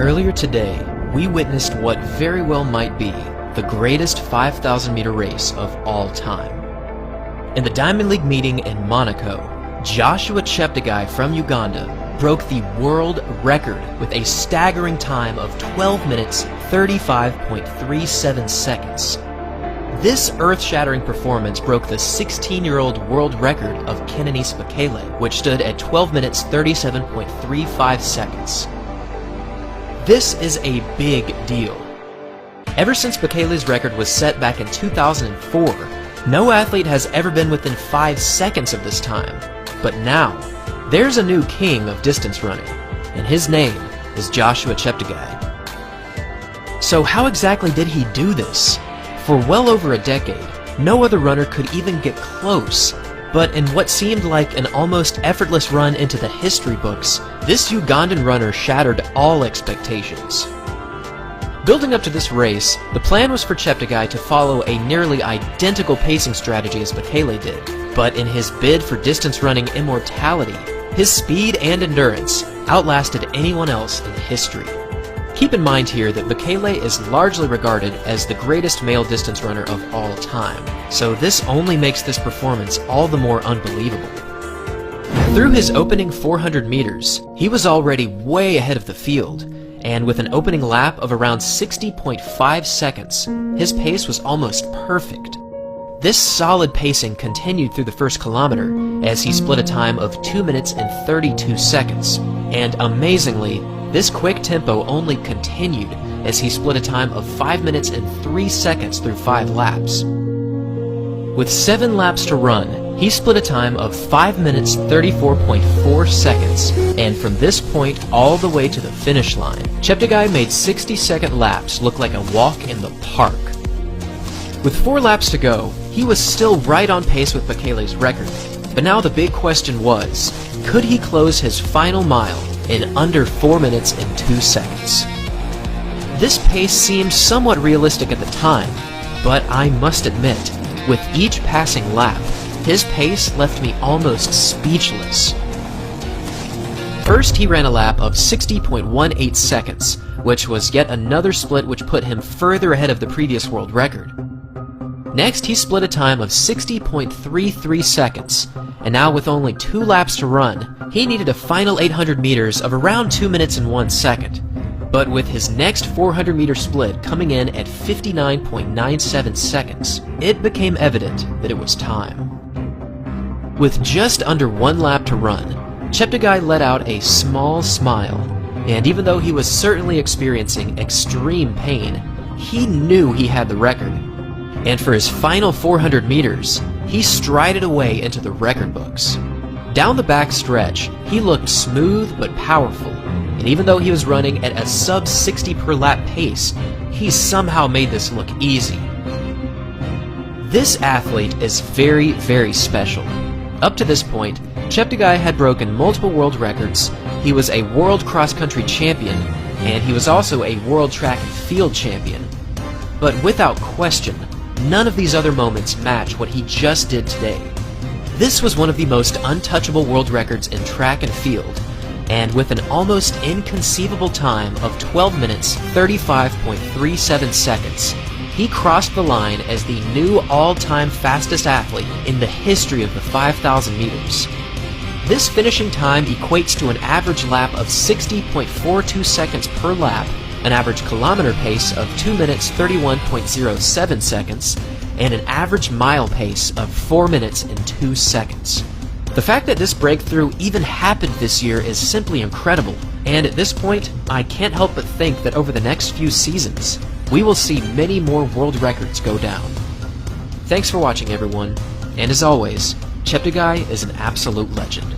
Earlier today, we witnessed what very well might be the greatest 5,000-meter race of all time. In the Diamond League meeting in Monaco, Joshua Cheptegei from Uganda broke the world record with a staggering time of 12 minutes 35.37 seconds. This earth-shattering performance broke the 16-year-old world record of Kenenisa Bekele, which stood at 12 minutes 37.35 seconds. This is a big deal. Ever since Bekele's record was set back in 2004, no athlete has ever been within 5 seconds of this time. But now, there's a new king of distance running, and his name is Joshua Cheptegei. So how exactly did he do this? For well over a decade, no other runner could even get close. But in what seemed like an almost effortless run into the history books, this Ugandan runner shattered all expectations. Building up to this race, the plan was for Cheptegei to follow a nearly identical pacing strategy as Bekele did, but in his bid for distance running immortality, his speed and endurance outlasted anyone else in history. Keep in mind here that Bekele is largely regarded as the greatest male distance runner of all time, so this only makes this performance all the more unbelievable. Through his opening 400 meters, he was already way ahead of the field, and with an opening lap of around 60.5 seconds, his pace was almost perfect. This solid pacing continued through the first kilometer as he split a time of 2 minutes and 32 seconds, and amazingly, this quick tempo only continued as he split a time of 5 minutes and 3 seconds through 5 laps. With 7 laps to run, he split a time of 5 minutes 34.4 seconds, and from this point all the way to the finish line, Cheptegei made 60-second laps look like a walk in the park. With 4 laps to go, he was still right on pace with Bekele's record, but now the big question was, could he close his final mile in under 4 minutes and 2 seconds? This pace seemed somewhat realistic at the time, but I must admit, with each passing lap, his pace left me almost speechless. First, he ran a lap of 60.18 seconds, which was yet another split which put him further ahead of the previous world record. Next, he split a time of 60.33 seconds, and now with only 2 laps to run, he needed a final 800 meters of around 2 minutes and 1 second. But with his next 400-meter split coming in at 59.97 seconds, it became evident that it was time. With just under 1 lap to run, Cheptegei let out a small smile, and even though he was certainly experiencing extreme pain, he knew he had the record. And for his final 400 meters, he strided away into the record books. Down the back stretch, he looked smooth but powerful, and even though he was running at a sub-60 per lap pace, he somehow made this look easy. This athlete is very, very special. Up to this point, Cheptegei had broken multiple world records, he was a world cross-country champion, and he was also a world track and field champion. But without question, none of these other moments match what he just did today. This was one of the most untouchable world records in track and field, and with an almost inconceivable time of 12 minutes 35.37 seconds, he crossed the line as the new all-time fastest athlete in the history of the 5,000 meters. This finishing time equates to an average lap of 60.42 seconds per lap, an average kilometer pace of 2 minutes 31.07 seconds, and an average mile pace of 4 minutes and 2 seconds. The fact that this breakthrough even happened this year is simply incredible, and at this point, I can't help but think that over the next few seasons, we will see many more world records go down. Thanks for watching, everyone, and as always, Cheptegei is an absolute legend.